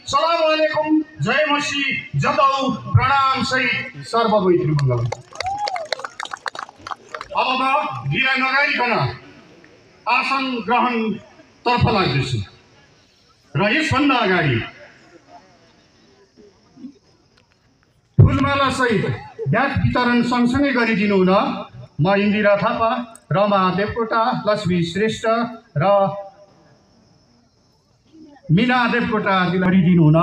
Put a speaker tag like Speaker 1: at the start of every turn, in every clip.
Speaker 1: सलाम अलैकुम, जय मसी, जताउ प्रणाम सहित सर्वमैत्री मङ्गल। अब म ढिला नगरिकन आसन ग्रहण तर्फ लाग्दैछु र यसभन्दा अगाडि फुलमाला सहित ब्याज वितरण सँगसँगै गरिदिनु हुन म इन्दिरा थापा, रमा देवकोटा, लक्ष्मी श्रेष्ठ र मीना देवकोटा गरिदिनु हुन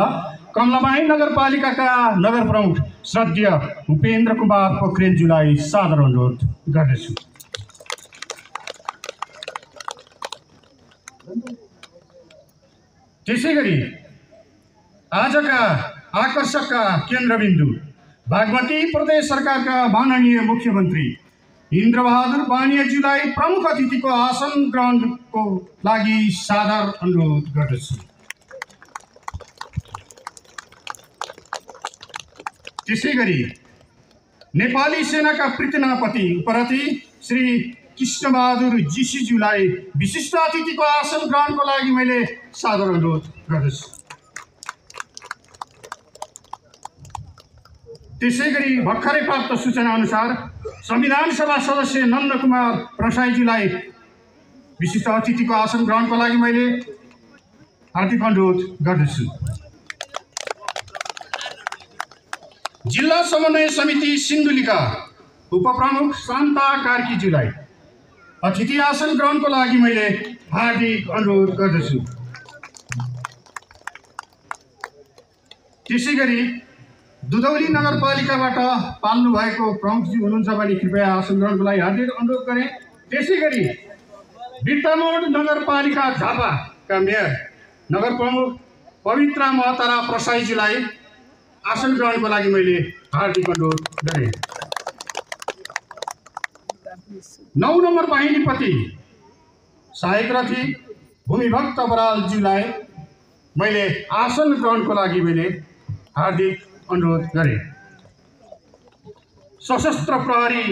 Speaker 1: कमलामाई नगरपालिकाका नगर प्रमुख श्रद्धेय उपेन्द्र कुमार पोखरेलज्यूलाई सादर अनुरोध गर्दछु। त्यसैगरी आजका आकर्षकका केन्द्रबिन्दु बागमती प्रदेश सरकारका माननीय मुख्यमन्त्री इन्द्रबहादुर बानियाज्यूलाई प्रमुख अतिथिको आसन ग्रहणको लागि सादर अनुरोध गर्दछु। त्यसैगरी नेपाली सेनाका पृथ्वीनापति उपरथी श्री कृष्णबहादुर जीसीज्यूलाई विशिष्ट अतिथिको आसन ग्रहणको लागि मैले सादर अनुरोध गर्दछु। त्यसैगरी भर्खरै प्राप्त सूचना अनुसार संविधान सभा सदस्य नन्दकुमार प्रसाईज्यूलाई विशिष्ट अतिथिको आसन ग्रहणको लागि मैले हार्दिक अनुरोध गर्दछु। जिल्ला समन्वय समिति सिन्धुलीका उपप्रमुख शान्ता कार्कीज्यूलाई अतिथि आसन ग्रहणको लागि मैले हार्दिक अनुरोध गर्दछु। त्यसैगरी दुधौली नगरपालिकाबाट पाल्नु भएको प्रमुखजी हुनुहुन्छ भने कृपया आसन ग्रहणको लागि हार्दिक अनुरोध गरेँ। त्यसैगरी बिर्तामोड नगरपालिका झापाका मेयर नगर प्रमुख पवित्रा महतारा प्रसाईज्यूलाई आसन ग्रहणको लागि मैले हार्दिक अनुरोध गरेँ। 9 नम्बर वाहिनीपति सहायक रथी भूमिभक्त बरालज्यूलाई मैले आसन ग्रहणको लागि मैले हार्दिक अनुरोध गरेँ। सशस्त्र प्रहरी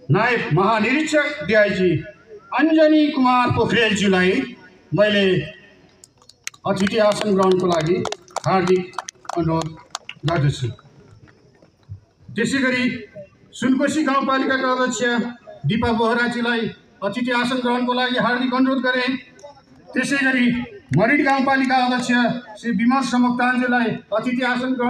Speaker 1: नायब महानिरीक्षक डीआईजी अञ्जनी कुमार पोखरेलज्यूलाई मैले अतिथि आसन ग्रहणको लागि हार्दिक अनुरोध गर्दछु। त्यसैगरी सुनकोशी गाउँपालिकाका अध्यक्ष दिपा बोहराजीलाई अतिथि आसन ग्रहणको लागि हार्दिक अनुरोध गरेँ। त्यसैगरी मरिड गाउँपालिका अध्यक्ष श्री विमर्श मोक्तानज्यूलाई अतिथि आसन ग्रहण